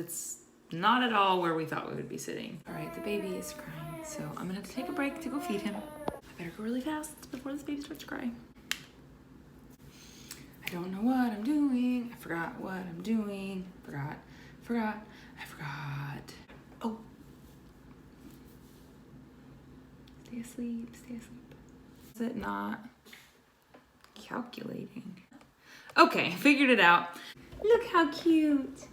It's not at all where we thought we would be sitting. All right, the baby is crying, so I'm gonna have to take a break to go feed him. I better go really fast before this baby starts to cry. I don't know what I'm doing. I forgot what I'm doing. I forgot. Oh. Stay asleep. Is it not calculating? Okay, figured it out. Look how cute.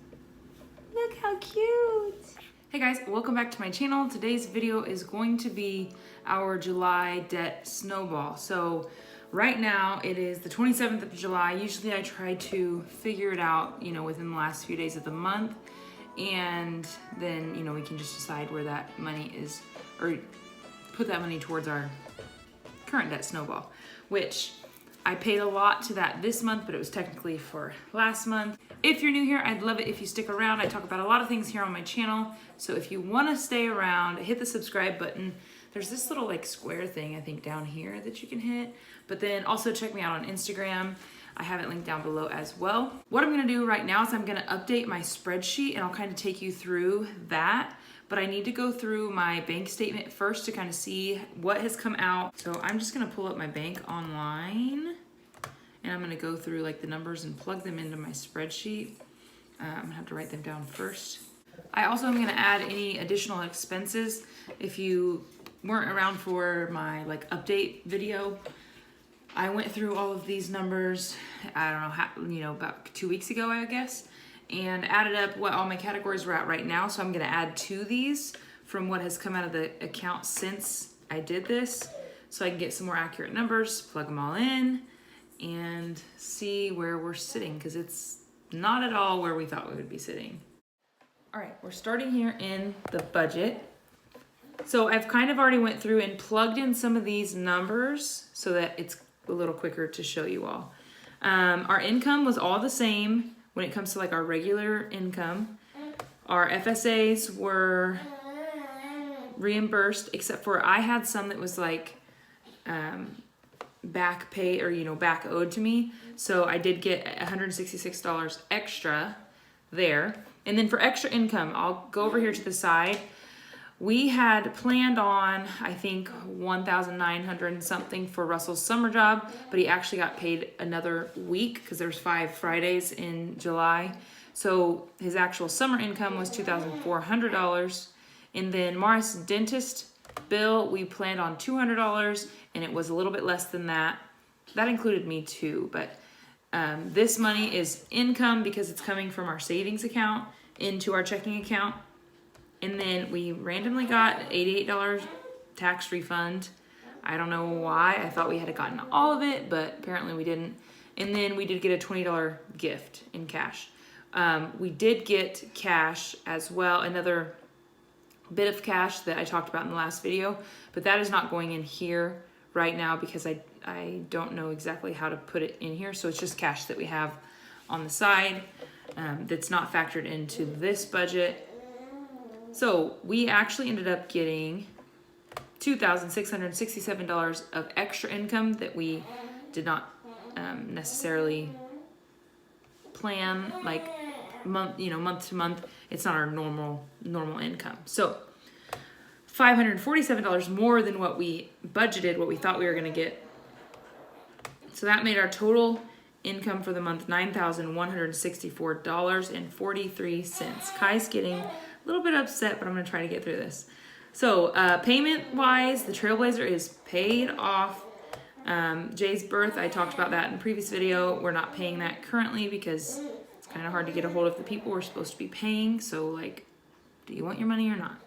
Hey guys, welcome back to my channel. Today's video is going to be our July debt snowball. So right now it is the 27th of July. Usually I try to figure it out, within the last few days of the month. And then, we can just decide where that money is, or put that money towards our current debt snowball, which I paid a lot to that this month, but it was technically for last month. If you're new here, I'd love it if you stick around. I talk about a lot of things here on my channel. So if you want to stay around, hit the subscribe button. There's this little square thing, I think, down here that you can hit. But then also check me out on Instagram. I have it linked down below as well. What I'm gonna do right now is I'm gonna update my spreadsheet and I'll kind of take you through that. But I need to go through my bank statement first to kind of see what has come out. So I'm just gonna pull up my bank online and I'm gonna go through the numbers and plug them into my spreadsheet. I'm gonna have to write them down first. I also am gonna add any additional expenses. If you weren't around for my update video, I went through all of these numbers, I don't know, about 2 weeks ago, I guess, and added up what all my categories were at right now. So I'm gonna add to these from what has come out of the account since I did this, so I can get some more accurate numbers, plug them all in, and see where we're sitting, because it's not at all where we thought we would be sitting. All right, we're starting here in the budget. So I've kind of already went through and plugged in some of these numbers so that it's a little quicker to show you all. Our income was all the same when it comes to our regular income. Our FSAs were reimbursed, except for I had some that was back pay, or back owed to me. So I did get $166 extra there. And then for extra income, I'll go over here to the side. We had planned on, I think, $1,900 and something for Russell's summer job, but he actually got paid another week because there's 5 Fridays in July. So his actual summer income was $2,400. And then Morris dentist bill, we planned on $200, and it was a little bit less than that. That included me too, but this money is income because it's coming from our savings account into our checking account. And then we randomly got an $88 tax refund. I don't know why. I thought we had gotten all of it, but apparently we didn't. And then we did get a $20 gift in cash. We did get cash as well, another bit of cash that I talked about in the last video, but that is not going in here right now because I don't know exactly how to put it in here. So it's just cash that we have on the side that's not factored into this budget. So we actually ended up getting $2,667 of extra income that we did not necessarily plan month to month. It's not our normal income. So $547 more than what we budgeted, what we thought we were going to get. So that made our total income for the month $9,164.43. Kai's getting a little bit upset, but I'm going to try to get through this. So payment wise, the Trailblazer is paid off. Jay's birth, I talked about that in the previous video. We're not paying that currently because it's kind of hard to get a hold of the people we're supposed to be paying. So do you want your money or not?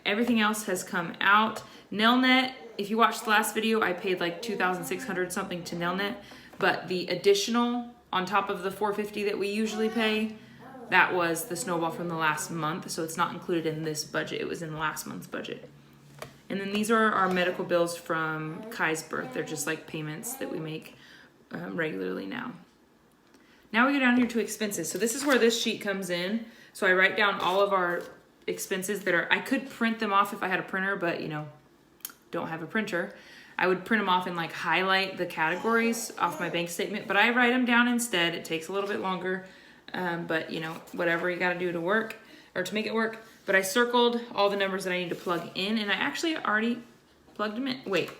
Everything else has come out. Nelnet, if you watched the last video, I paid $2,600 something to Nelnet, but the additional on top of the $450 that we usually pay, that was the snowball from the last month, so it's not included in this budget. It was in last month's budget. And then these are our medical bills from Kai's birth. They're just payments that we make regularly now. Now we go down here to expenses. So this is where this sheet comes in. So I write down all of our expenses that are, I could print them off if I had a printer, but don't have a printer. I would print them off and highlight the categories off my bank statement, but I write them down instead. It takes a little bit longer. but you know, whatever you gotta do to work or to make it work. But I circled all the numbers that I need to plug in, and I actually already plugged them in. Wait,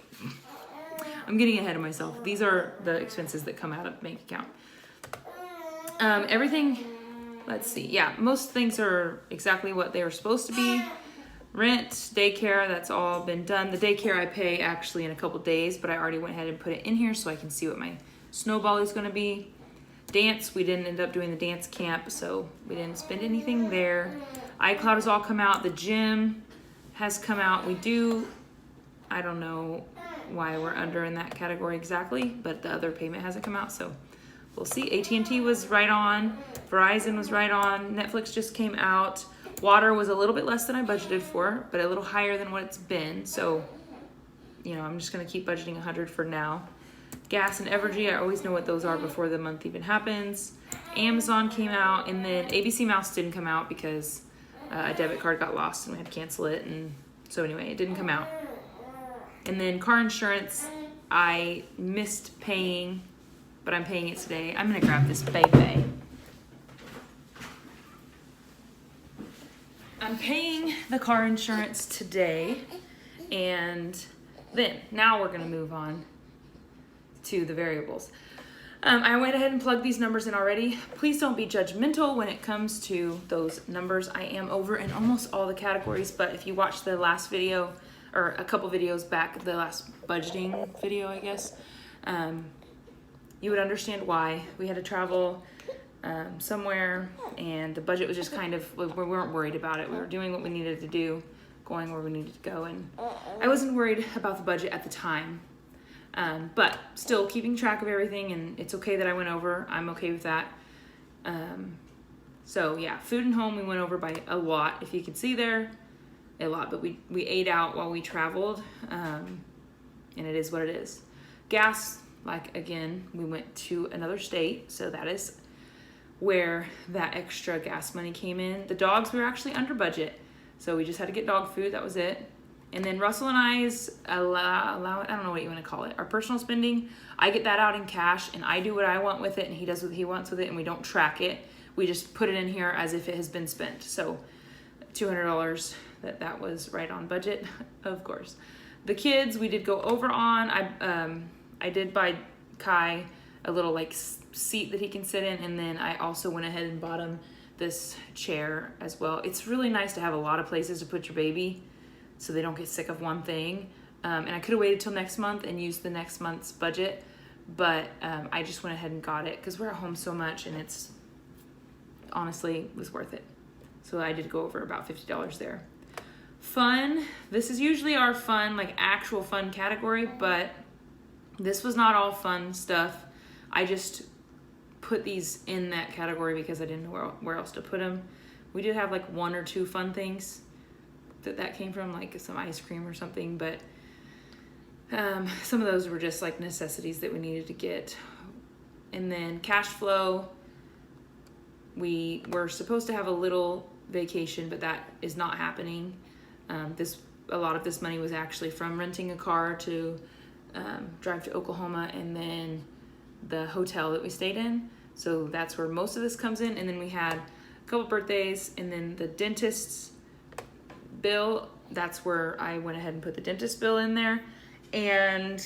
I'm getting ahead of myself. These are the expenses that come out of the bank account. Everything, let's see. Yeah, most things are exactly what they were supposed to be. Rent, daycare, that's all been done. The daycare I pay actually in a couple days, but I already went ahead and put it in here so I can see what my Snowball is gonna be. Dance, we didn't end up doing the dance camp, so we didn't spend anything there. iCloud has all come out. The gym has come out. I don't know why we're under in that category exactly, but the other payment hasn't come out, so we'll see. AT&T was right on. Verizon was right on. Netflix just came out. Water was a little bit less than I budgeted for, but a little higher than what it's been, so you know, I'm just gonna keep budgeting 100 for now. Gas and Evergy, I always know what those are before the month even happens. Amazon came out, and then ABC Mouse didn't come out because a debit card got lost and we had to cancel it, and so anyway, it didn't come out. And then car insurance, I missed paying, but I'm paying it today. I'm gonna grab this baby. I'm paying the car insurance today, and then now we're gonna move on to the variables. I went ahead and plugged these numbers in already. Please don't be judgmental when it comes to those numbers. I am over in almost all the categories, but if you watched the last video, or a couple videos back, the last budgeting video, I guess, you would understand why. We had to travel somewhere, and the budget was just kind of, we weren't worried about it. We were doing what we needed to do, going where we needed to go, and I wasn't worried about the budget at the time. But still keeping track of everything, and it's okay that I went over. I'm okay with that. So yeah, food and home, we went over by a lot. If you can see there, a lot, but we ate out while we traveled, and it is what it is. Gas, like again, we went to another state, so that is where that extra gas money came in. The dogs, we were actually under budget, so we just had to get dog food, that was it. And then Russell and I's I don't know what you want to call it, our personal spending, I get that out in cash, and I do what I want with it, and he does what he wants with it, and we don't track it. We just put it in here as if it has been spent. So $200, that was right on budget, of course. The kids, we did go over on. I did buy Kai a little like seat that he can sit in, and then I also went ahead and bought him this chair as well. It's really nice to have a lot of places to put your baby, so they don't get sick of one thing. And I could have waited till next month and used the next month's budget, but I just went ahead and got it because we're at home so much, and it's honestly was worth it. So I did go over about $50 there. Fun, this is usually our fun, like actual fun category, but this was not all fun stuff. I just put these in that category because I didn't know where else to put them. We did have like one or two fun things that came from, like some ice cream or something, but some of those were just like necessities that we needed to get. And then cash flow, we were supposed to have a little vacation, but that is not happening. A lot of this money was actually from renting a car to drive to Oklahoma, and then the hotel that we stayed in. So that's where most of this comes in. And then we had a couple birthdays, and then the dentist's bill, that's where I went ahead and put the dentist bill in there. And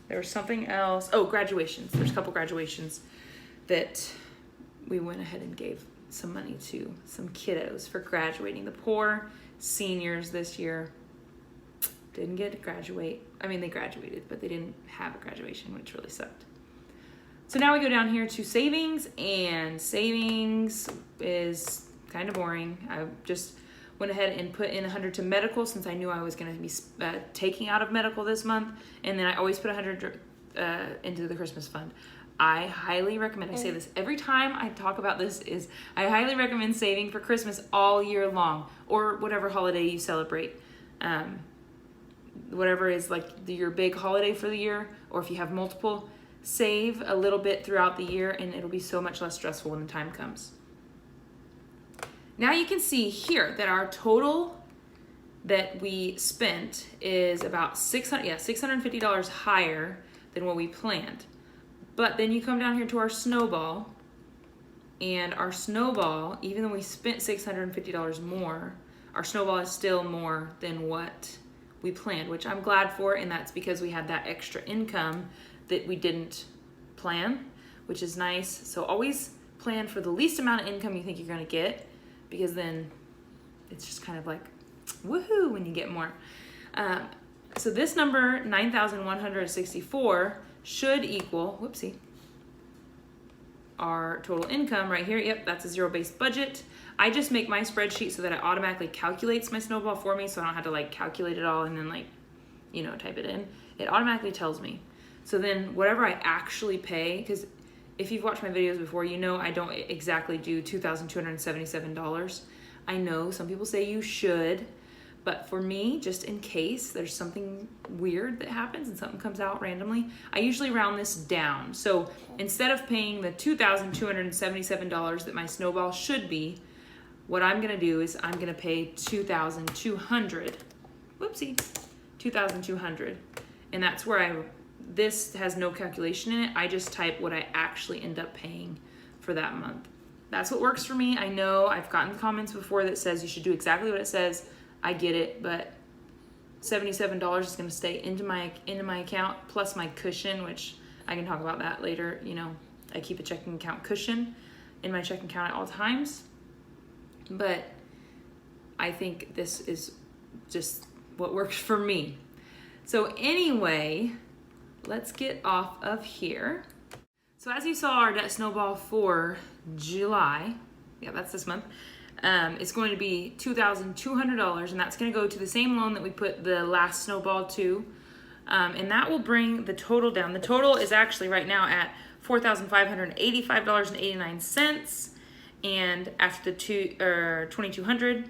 there was something else. Oh, graduations. There's a couple graduations that we went ahead and gave some money to some kiddos for graduating. The poor seniors this year didn't get to graduate. I mean, they graduated, but they didn't have a graduation, which really sucked. So now we go down here to savings, and savings is kind of boring. I just went ahead and put in 100 to medical since I knew I was going to be taking out of medical this month, and then I always put 100 into the Christmas fund. I highly recommend, I say this every time I talk about this, is I highly recommend saving for Christmas all year long, or whatever holiday you celebrate. Whatever is like your big holiday for the year, or if you have multiple, save a little bit throughout the year, and it'll be so much less stressful when the time comes. Now you can see here that our total that we spent is about $650 higher than what we planned. But then you come down here to our Snowball, And our Snowball, even though we spent $650 more, our Snowball is still more than what we planned, which I'm glad for, and that's because we had that extra income that we didn't plan, which is nice. So always plan for the least amount of income you think you're gonna get, because then it's just kind of like, woohoo, when you get more. So this number, 9,164, should equal, whoopsie, our total income right here. Yep, that's a zero-based budget. I just make my spreadsheet so that it automatically calculates my Snowball for me, so I don't have to like calculate it all and then like, you know, type it in. It automatically tells me. So then whatever I actually pay, because if you've watched my videos before, you know I don't exactly do $2,277. I know some people say you should, but for me, just in case there's something weird that happens and something comes out randomly, I usually round this down. So instead of paying the $2,277 that my Snowball should be, what I'm gonna do is I'm gonna pay $2,200. Whoopsie, $2,200. And that's where this has no calculation in it. I just type what I actually end up paying for that month. That's what works for me. I know I've gotten comments before that says you should do exactly what it says. I get it, but $77 is gonna stay into my account, plus my cushion, which I can talk about that later. You know, I keep a checking account cushion in my checking account at all times. But I think this is just what works for me. So anyway, let's get off of here. So as you saw, our debt Snowball for July, yeah, that's this month, it's going to be $2,200, and that's going to go to the same loan that we put the last Snowball to, and that will bring the total down. The total is actually right now at $4,585.89, and after the $2,200,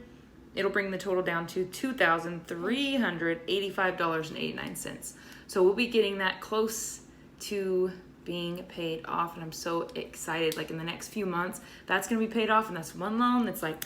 it'll bring the total down to $2,385.89. So we'll be getting that close to being paid off, and I'm so excited. Like in the next few months, that's gonna be paid off, and that's one loan that's like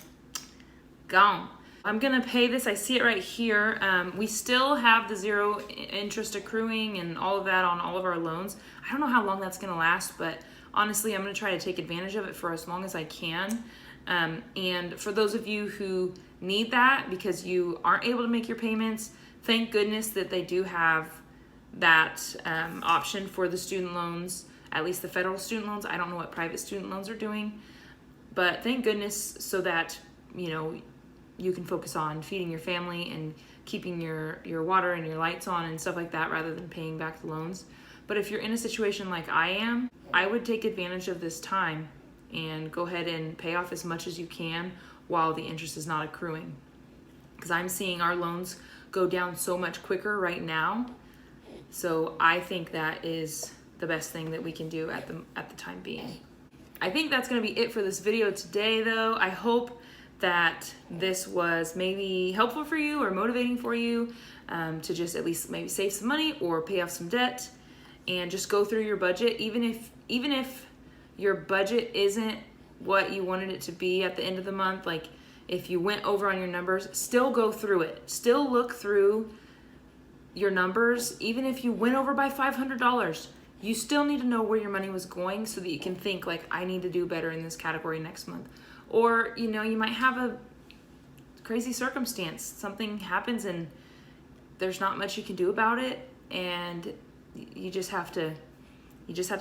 gone. I'm gonna pay this. I see it right here. We still have the zero interest accruing and all of that on all of our loans. I don't know how long that's gonna last, but honestly, I'm gonna try to take advantage of it for as long as I can. And for those of you who need that because you aren't able to make your payments, thank goodness that they do have that option for the student loans, at least the federal student loans. I don't know what private student loans are doing, but thank goodness, so that, you know, you can focus on feeding your family and keeping your water and your lights on and stuff like that, rather than paying back the loans. But if you're in a situation like I am, I would take advantage of this time and go ahead and pay off as much as you can while the interest is not accruing, because I'm seeing our loans go down so much quicker right now. So I think that is the best thing that we can do at the time being. I think that's gonna be it for this video today though. I hope that this was maybe helpful for you or motivating for you to just at least maybe save some money or pay off some debt, and just go through your budget. Even if your budget isn't what you wanted it to be at the end of the month, like if you went over on your numbers, still go through it. Still look through your numbers. Even if you went over by $500, you still need to know where your money was going so that you can think like, I need to do better in this category next month. Or, you know, you might have a crazy circumstance. Something happens and there's not much you can do about it, and you just have to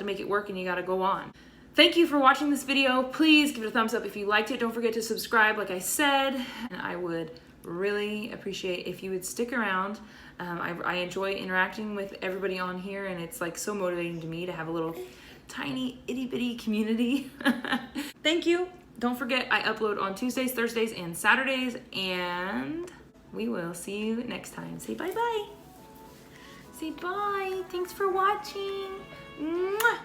make it work, and you got to go on. Thank you for watching this video. Please give it a thumbs up if you liked it. Don't forget to subscribe, like I said, and I would really appreciate if you would stick around. I enjoy interacting with everybody on here, and it's like so motivating to me to have a little tiny itty bitty community. Thank you. Don't forget, I upload on Tuesdays, Thursdays, and Saturdays, and we will see you next time. Say bye-bye. Say bye. Thanks for watching. Mwah.